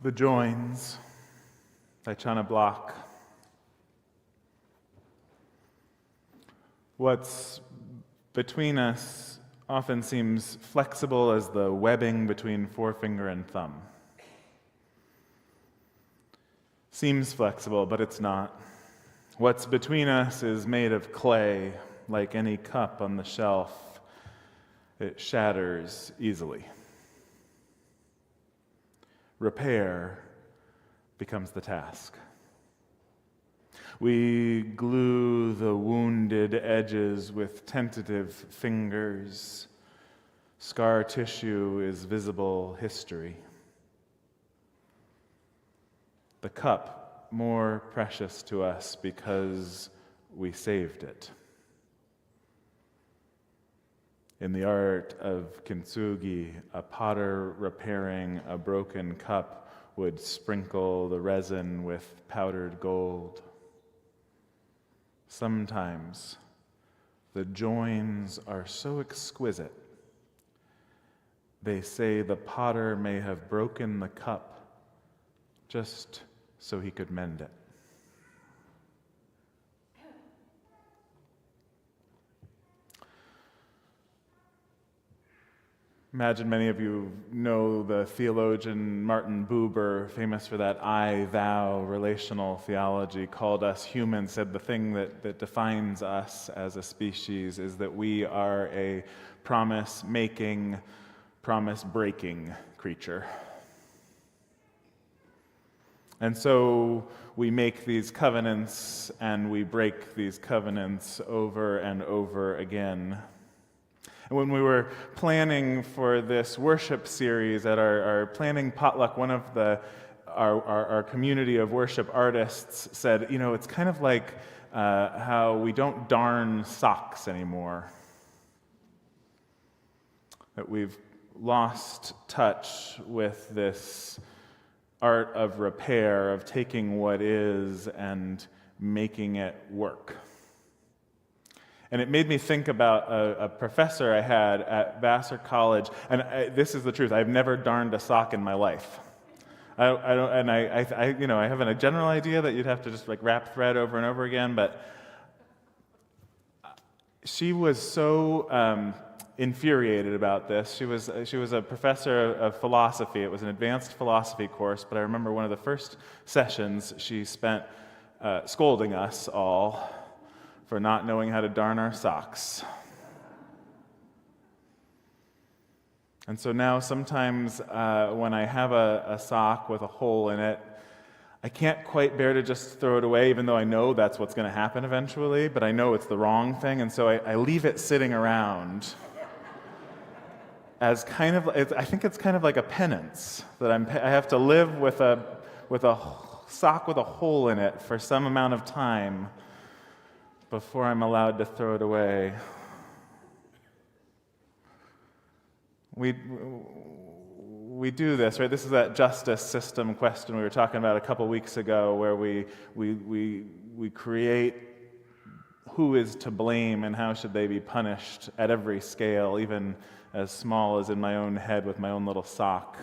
The Joins by Chana Block. What's between us often seems flexible as the webbing between forefinger and thumb. Seems flexible, but it's not. What's between us is made of clay, like any cup on the shelf. It shatters easily. Repair becomes the task. We glue the wounded edges with tentative fingers. Scar tissue is visible history. The cup more precious to us because we saved it. In the art of kintsugi, a potter repairing a broken cup would sprinkle the resin with powdered gold. Sometimes the joins are so exquisite, they say the potter may have broken the cup just so he could mend it. Imagine many of you know the theologian Martin Buber, famous for that I-thou relational theology, called us humans, said the thing that defines us as a species is that we are a promise-making, promise-breaking creature. And so we make these covenants and we break these covenants over and over again. When we were planning for this worship series at our planning potluck, one of our community of worship artists said, it's kind of like how we don't darn socks anymore. That we've lost touch with this art of repair, of taking what is and making it work. And it made me think about a professor I had at Vassar College, and this is the truth. I've never darned a sock in my life. I have a general idea that you'd have to just wrap thread over and over again, but she was so infuriated about this. She was a professor of philosophy. It was an advanced philosophy course, but I remember one of the first sessions she spent scolding us all for not knowing how to darn our socks. And so now sometimes when I have a sock with a hole in it, I can't quite bear to just throw it away, even though I know that's what's going to happen eventually, but I know it's the wrong thing, and so I leave it sitting around as I think it's kind of like a penance, that I have to live with a sock with a hole in it for some amount of time before I'm allowed to throw it away. We do this, right? This is that justice system question we were talking about a couple weeks ago, where we create who is to blame and how should they be punished at every scale, even as small as in my own head with my own little sock.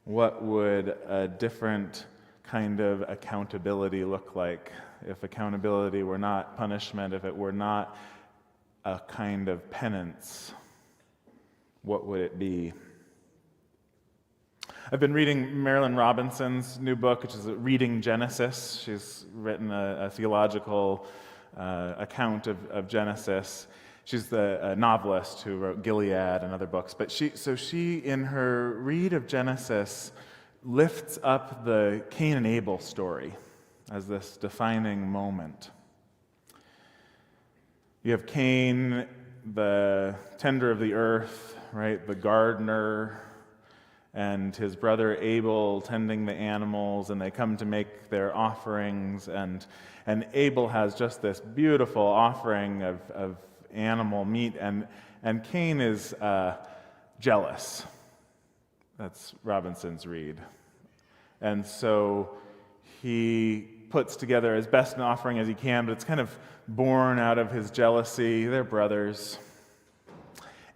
What would a different kind of accountability look like if accountability were not punishment, if it were not a kind of penance? What would it be? I've been reading Marilyn Robinson's new book, which is Reading Genesis. She's written a theological account of Genesis. She's the novelist who wrote Gilead and other books. But she, in her read of Genesis, lifts up the Cain and Abel story as this defining moment. You have Cain, the tender of the earth, right, the gardener, and his brother Abel tending the animals, and they come to make their offerings, and Abel has just this beautiful offering of animal meat, and Cain is jealous. That's Robinson's read. And so he puts together as best an offering as he can, but it's kind of born out of his jealousy. They're brothers.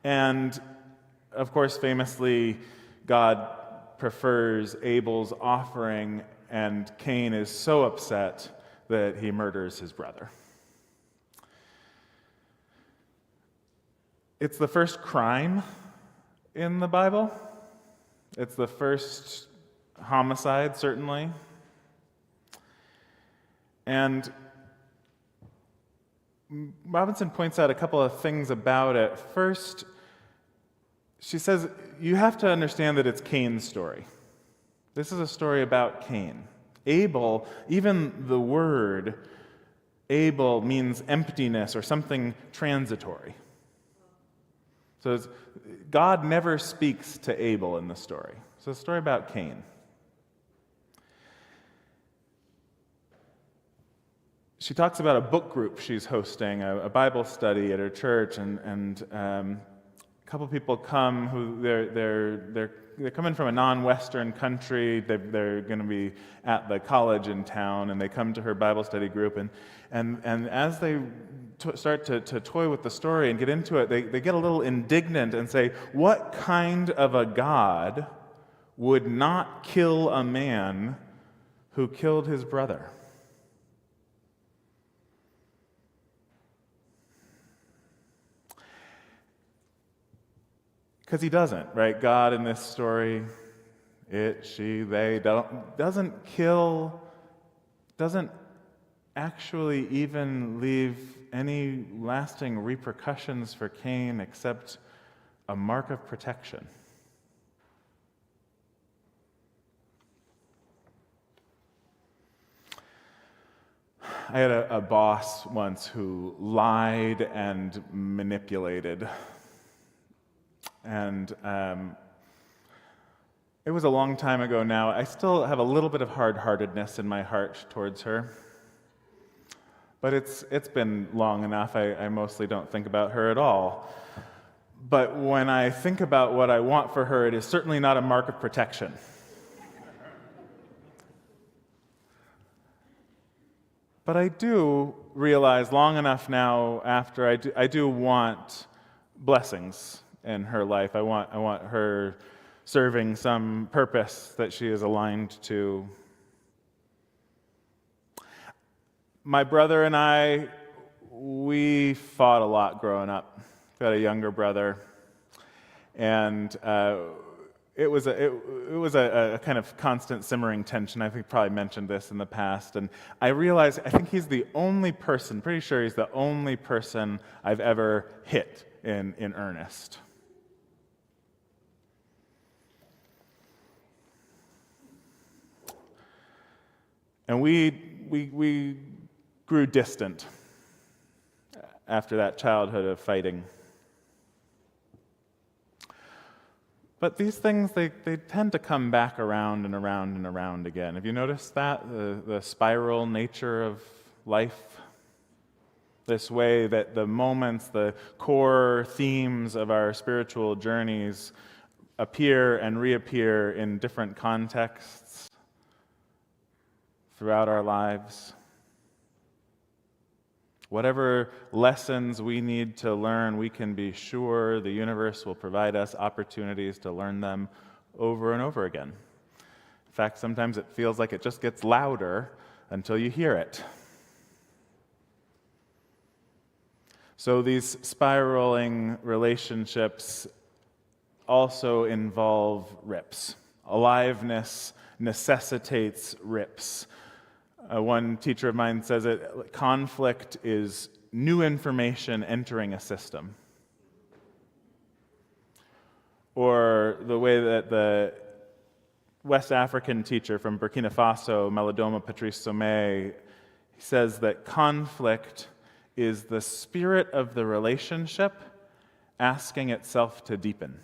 And, of course, famously, God prefers Abel's offering, and Cain is so upset that he murders his brother. It's the first crime in the Bible. It's the first homicide, certainly. And Robinson points out a couple of things about it. First, she says, you have to understand that it's Cain's story. This is a story about Cain. Abel, even the word Abel means emptiness or something transitory. So God never speaks to Abel in the story. So it's a story about Cain. She talks about a book group she's hosting, a Bible study at her church, and a couple people come who they're coming from a non-Western country. They're going to be at the college in town, and they come to her Bible study group, and as they start to toy with the story and get into it, they get a little indignant and say, what kind of a God would not kill a man who killed his brother? Because he doesn't, right? God in this story, it, she, they, doesn't kill, doesn't actually even leave any lasting repercussions for Cain except a mark of protection. I had a boss once who lied and manipulated. And it was a long time ago now. I still have a little bit of hard-heartedness in my heart towards her. But it's been long enough. I mostly don't think about her at all. But when I think about what I want for her, it is certainly not a mark of protection. But I do realize long enough now after I do want blessings in her life. I want her serving some purpose that she is aligned to. My brother and I, we fought a lot growing up. We had a younger brother, and it was a kind of constant simmering tension. I think I probably mentioned this in the past, and I realized I think he's the only person, pretty sure he's the only person I've ever hit in earnest. And we grew distant after that childhood of fighting. But these things, they tend to come back around and around and around again. Have you noticed that? The spiral nature of life? This way that the moments, the core themes of our spiritual journeys appear and reappear in different contexts throughout our lives. Whatever lessons we need to learn, we can be sure the universe will provide us opportunities to learn them over and over again. In fact, sometimes it feels like it just gets louder until you hear it. So these spiraling relationships also involve rips. Aliveness necessitates rips. One teacher of mine says that conflict is new information entering a system. Or the way that the West African teacher from Burkina Faso, Malidoma Patrice Somé, says that conflict is the spirit of the relationship asking itself to deepen.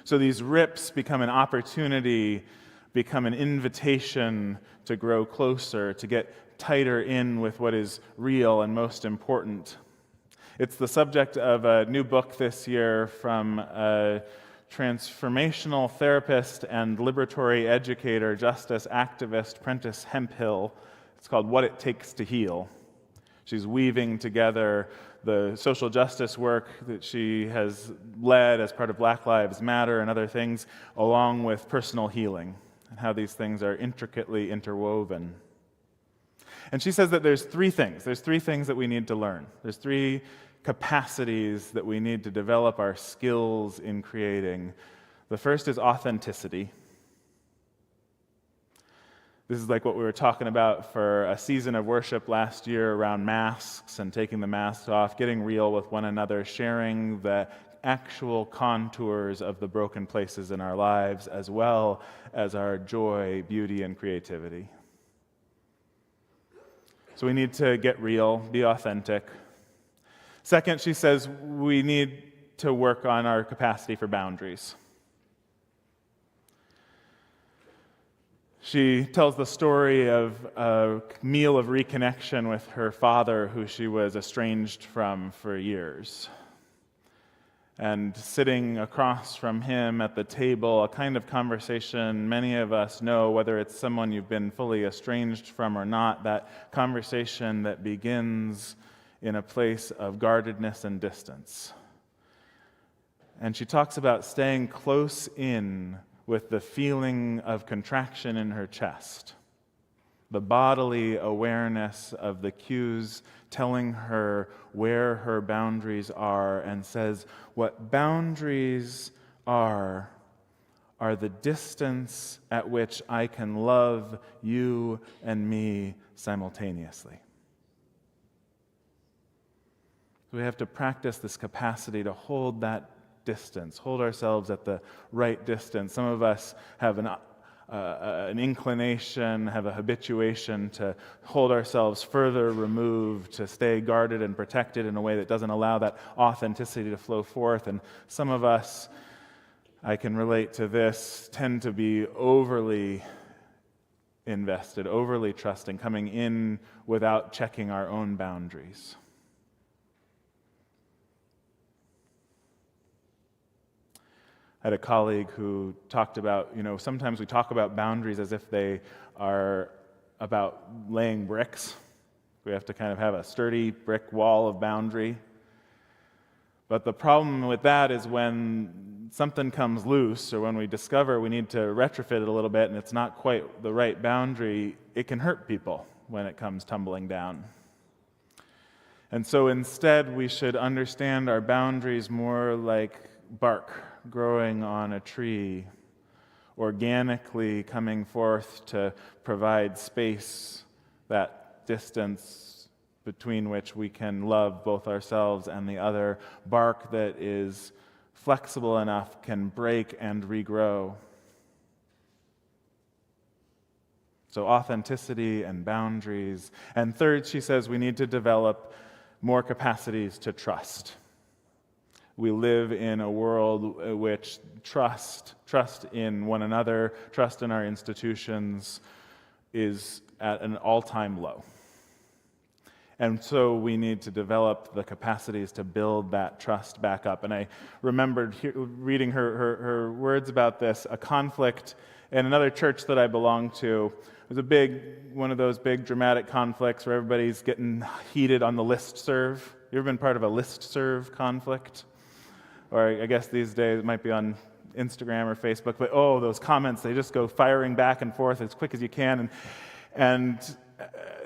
So these rips become an opportunity, become an invitation to grow closer, to get tighter in with what is real and most important. It's the subject of a new book this year from a transformational therapist and liberatory educator, justice activist Prentice Hemphill. It's called What It Takes to Heal. She's weaving together the social justice work that she has led as part of Black Lives Matter and other things, along with personal healing, and how these things are intricately interwoven. And she says that there's three things. There's three things that we need to learn. There's three capacities that we need to develop our skills in creating. The first is authenticity. This is like what we were talking about for a season of worship last year around masks and taking the masks off, getting real with one another, sharing the actual contours of the broken places in our lives, as well as our joy, beauty, and creativity. So we need to get real, be authentic. Second, she says we need to work on our capacity for boundaries. She tells the story of a meal of reconnection with her father, who she was estranged from for years. And sitting across from him at the table, a kind of conversation many of us know, whether it's someone you've been fully estranged from or not, that conversation that begins in a place of guardedness and distance. And she talks about staying close in with the feeling of contraction in her chest, the bodily awareness of the cues telling her where her boundaries are, and says, what boundaries are the distance at which I can love you and me simultaneously. So we have to practice this capacity to hold that distance, hold ourselves at the right distance. Some of us have an inclination, have a habituation to hold ourselves further removed, to stay guarded and protected in a way that doesn't allow that authenticity to flow forth. And some of us, I can relate to this, tend to be overly invested, overly trusting, coming in without checking our own boundaries. I had a colleague who talked about, sometimes we talk about boundaries as if they are about laying bricks. We have to kind of have a sturdy brick wall of boundary. But the problem with that is when something comes loose, or when we discover we need to retrofit it a little bit and it's not quite the right boundary, it can hurt people when it comes tumbling down. And so instead, we should understand our boundaries more like bark growing on a tree, organically coming forth to provide space, that distance between which we can love both ourselves and the other. Bark that is flexible enough can break and regrow. So authenticity and boundaries. And third, she says we need to develop more capacities to trust. We live in a world in which trust in one another, trust in our institutions is at an all-time low. And so we need to develop the capacities to build that trust back up. And I remembered reading her words about this, a conflict in another church that I belonged to. It was one of those big dramatic conflicts where everybody's getting heated on the listserv. You ever been part of a listserv conflict? Or I guess these days it might be on Instagram or Facebook, but those comments, they just go firing back and forth as quick as you can. And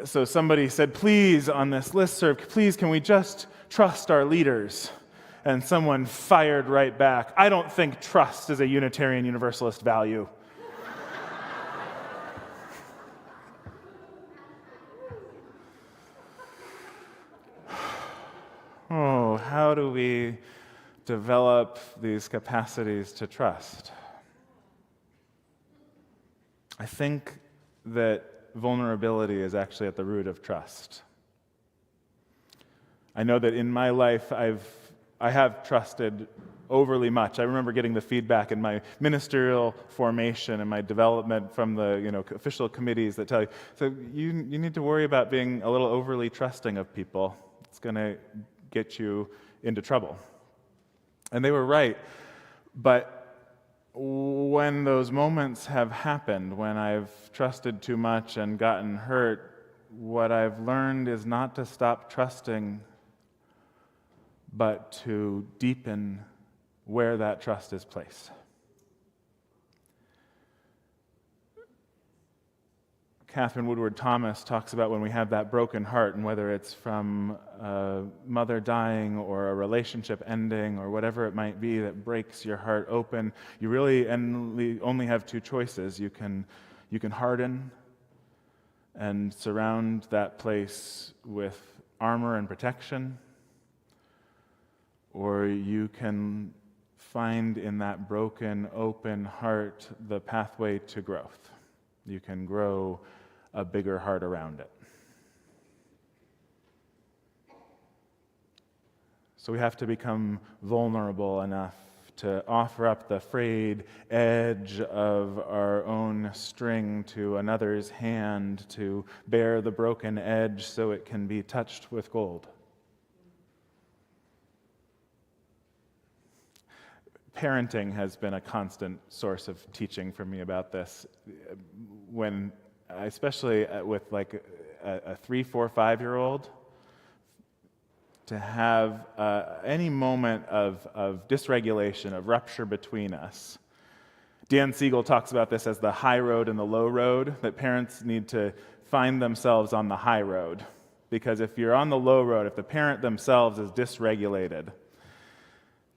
so somebody said, please, on this listserv, please, can we just trust our leaders? And someone fired right back, I don't think trust is a Unitarian Universalist value. How do we develop these capacities to trust? I think that vulnerability is actually at the root of trust. I know that in my life I have trusted overly much. I remember getting the feedback in my ministerial formation and my development from the official committees that tell you, so you need to worry about being a little overly trusting of people. It's going to get you into trouble. And they were right, but when those moments have happened, when I've trusted too much and gotten hurt, what I've learned is not to stop trusting, but to deepen where that trust is placed. Catherine Woodward Thomas talks about when we have that broken heart, and whether it's from a mother dying or a relationship ending or whatever it might be that breaks your heart open, you really only have two choices. You can harden and surround that place with armor and protection, or you can find in that broken, open heart the pathway to growth. You can grow a bigger heart around it. So we have to become vulnerable enough to offer up the frayed edge of our own string to another's hand, to bear the broken edge so it can be touched with gold. Parenting has been a constant source of teaching for me about this. Especially with like a 3, 4, 5-year-old, to have any moment of dysregulation, of rupture between us. Dan Siegel talks about this as the high road and the low road, that parents need to find themselves on the high road. Because if you're on the low road, if the parent themselves is dysregulated,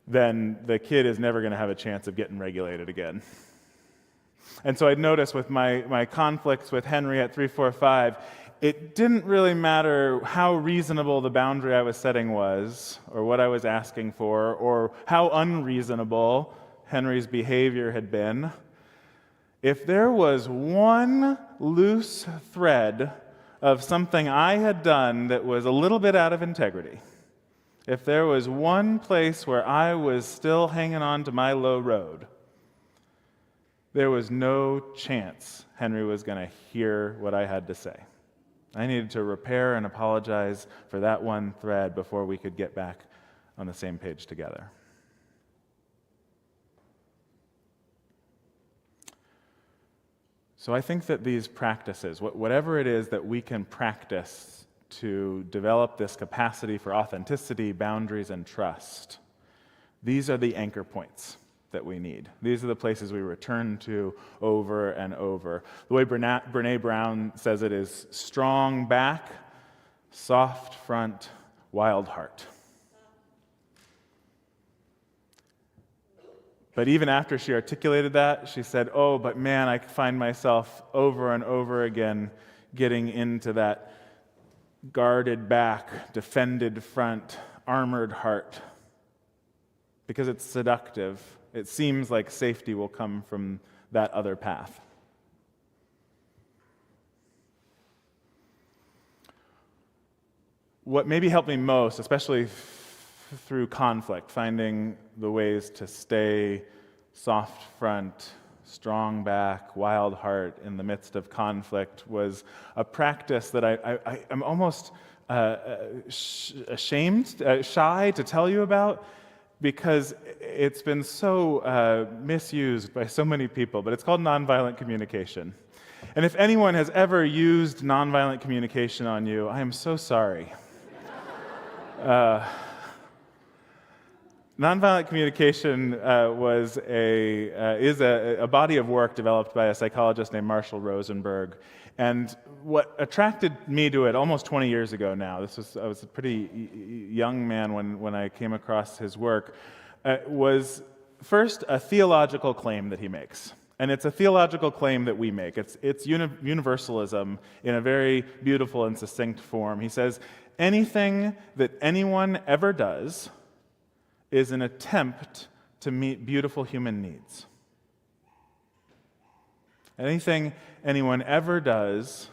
then the kid is never going to have a chance of getting regulated again. And so I'd noticed with my conflicts with Henry at 3, 4, 5, it didn't really matter how reasonable the boundary I was setting was, or what I was asking for, or how unreasonable Henry's behavior had been. If there was one loose thread of something I had done that was a little bit out of integrity, if there was one place where I was still hanging on to my low road, there was no chance Henry was going to hear what I had to say. I needed to repair and apologize for that one thread before we could get back on the same page together. So I think that these practices, whatever it is that we can practice to develop this capacity for authenticity, boundaries, and trust, these are the anchor points that we need. These are the places we return to over and over. The way Brene Brown says it is strong back, soft front, wild heart. But even after she articulated that, she said, oh, but man, I find myself over and over again getting into that guarded back, defended front, armored heart, because it's seductive. It seems like safety will come from that other path. What maybe helped me most, especially through conflict, finding the ways to stay soft front, strong back, wild heart in the midst of conflict, was a practice that I'm almost shy to tell you about, because it's been so misused by so many people, but it's called nonviolent communication. And if anyone has ever used nonviolent communication on you, I am so sorry. Nonviolent communication is a body of work developed by a psychologist named Marshall Rosenberg. And what attracted me to it almost 20 years ago now, I was a pretty young man when I came across his work, was first a theological claim that he makes. And it's a theological claim that we make. It's universalism in a very beautiful and succinct form. He says, anything that anyone ever does is an attempt to meet beautiful human needs. Anything anyone ever does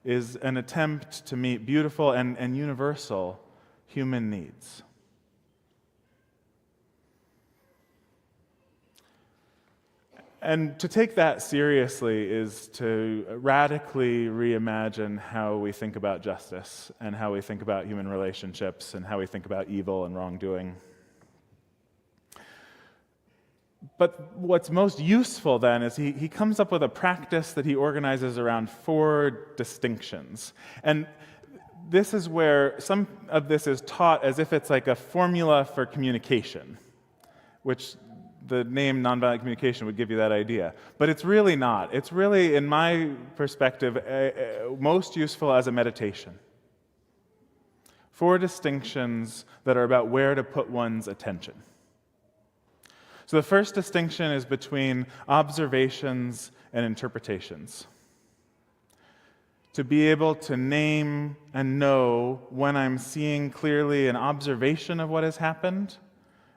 is an attempt to meet beautiful and universal human needs. And to take that seriously is to radically reimagine how we think about justice and how we think about human relationships and how we think about evil and wrongdoing. But what's most useful then is he comes up with a practice that he organizes around 4 distinctions. And this is where some of this is taught as if it's like a formula for communication, which the name nonviolent communication would give you that idea. But it's really not. It's really, in my perspective, most useful as a meditation. 4 distinctions that are about where to put one's attention. So the first distinction is between observations and interpretations. To be able to name and know when I'm seeing clearly an observation of what has happened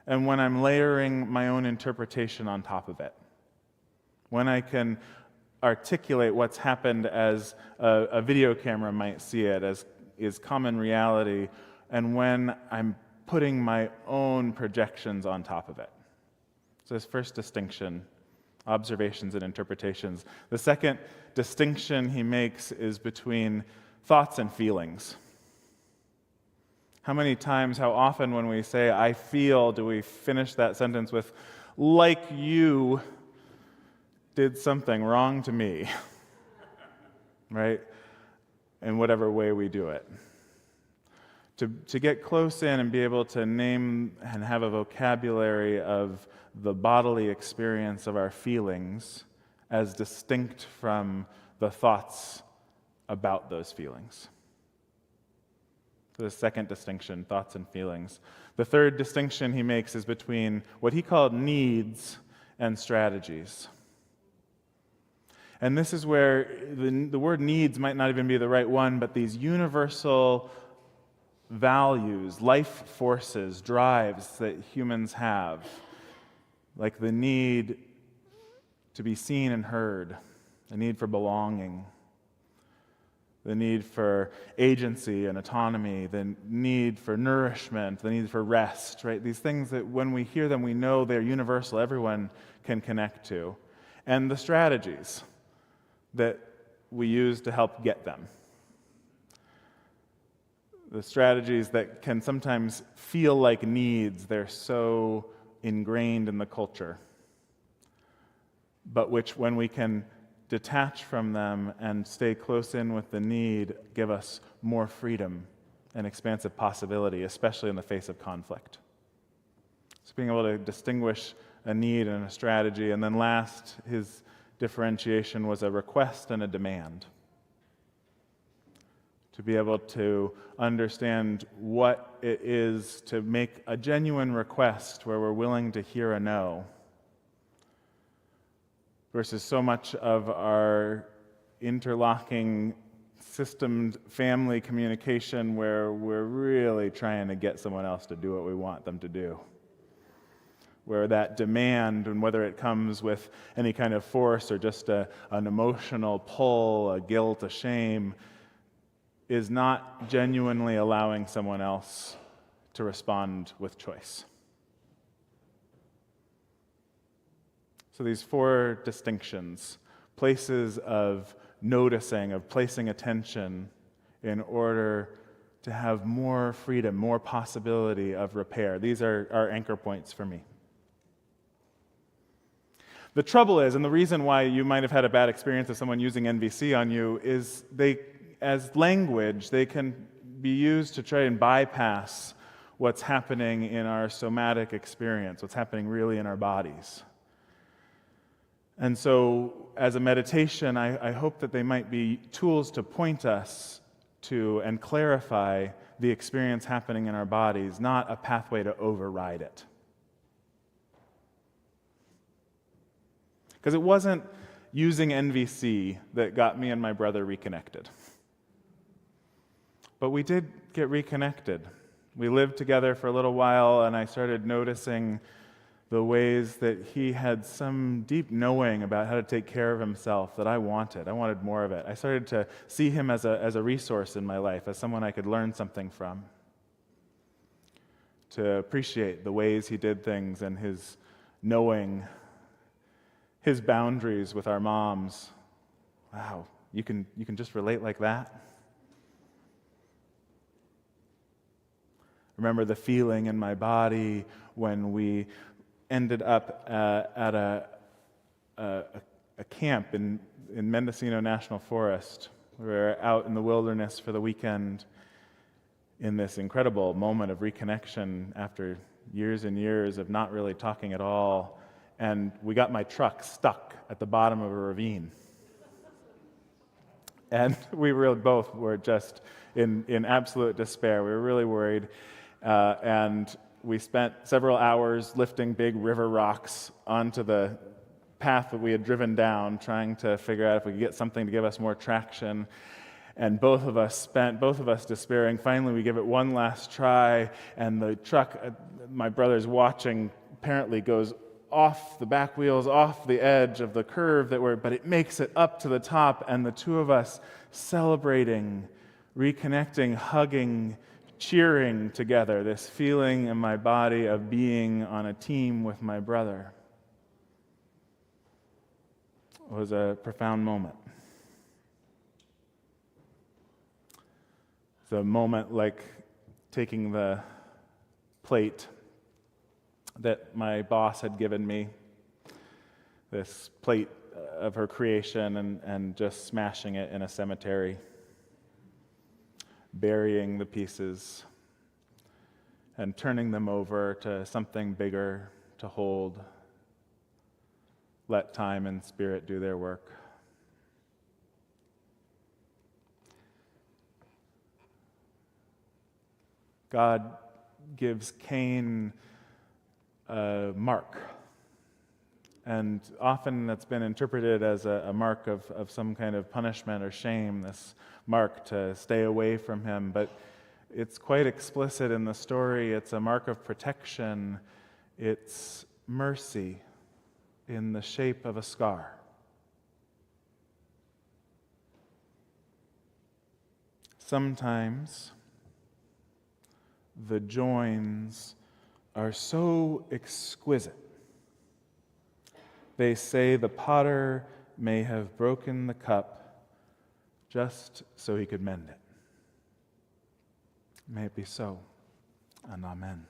and when I'm layering my own interpretation on top of it. When I can articulate what's happened as a video camera might see it, as is common reality, and when I'm putting my own projections on top of it. So this first distinction, observations and interpretations. The second distinction he makes is between thoughts and feelings. How many times, how often when we say, I feel, do we finish that sentence with, like you did something wrong to me, right? In whatever way we do it. To get close in and be able to name and have a vocabulary of the bodily experience of our feelings as distinct from the thoughts about those feelings. So the second distinction, thoughts and feelings. The third distinction he makes is between what he called needs and strategies. And this is where the word needs might not even be the right one, but these universal values, life forces, drives that humans have, like the need to be seen and heard, the need for belonging, the need for agency and autonomy, the need for nourishment, the need for rest, right? These things that when we hear them, we know they're universal, everyone can connect to. And the strategies that we use to help get them. The strategies that can sometimes feel like needs, they're so ingrained in the culture, but which, when we can detach from them and stay close in with the need, give us more freedom and expansive possibility, especially in the face of conflict. So being able to distinguish a need and a strategy, and then last, his differentiation was a request and a demand. To be able to understand what it is to make a genuine request where we're willing to hear a no, versus so much of our interlocking systemed family communication where we're really trying to get someone else to do what we want them to do. Where that demand, and whether it comes with any kind of force or just an emotional pull, a guilt, a shame, is not genuinely allowing someone else to respond with choice. So these 4 distinctions, places of noticing, of placing attention in order to have more freedom, more possibility of repair. These are our anchor points for me. The trouble is, and the reason why you might have had a bad experience of someone using NVC on you, is as language, they can be used to try and bypass what's happening in our somatic experience, what's happening really in our bodies. And so, as a meditation, I hope that they might be tools to point us to and clarify the experience happening in our bodies, not a pathway to override it. Because it wasn't using NVC that got me and my brother reconnected. But we did get reconnected. We lived together for a little while, and I started noticing the ways that he had some deep knowing about how to take care of himself that I wanted. I wanted more of it. I started to see him as a resource in my life, as someone I could learn something from. To appreciate the ways he did things and his knowing, his boundaries with our moms. Wow, you can just relate like that? Remember the feeling in my body when we ended up at a camp in Mendocino National Forest. We were out in the wilderness for the weekend, in this incredible moment of reconnection after years and years of not really talking at all. And we got my truck stuck at the bottom of a ravine. And we really both were just in absolute despair. We were really worried. And we spent several hours lifting big river rocks onto the path that we had driven down, trying to figure out if we could get something to give us more traction. And both of us despairing. Finally, we give it one last try, and the truck, my brother's watching, apparently goes off the back wheels, off the edge of the curve but it makes it up to the top, and the two of us celebrating, reconnecting, hugging, cheering together, this feeling in my body of being on a team with my brother. It was a profound moment. It's a moment like taking the plate that my boss had given me, this plate of her creation, and just smashing it in a cemetery, burying the pieces and turning them over to something bigger to hold. Let time and spirit do their work. God gives Cain a mark, and often that's been interpreted as a mark of some kind of punishment or shame, this mark to stay away from him, but it's quite explicit in the story. It's a mark of protection. It's mercy in the shape of a scar. Sometimes the joins are so exquisite. They say the potter may have broken the cup just so he could mend it. May it be so, and amen.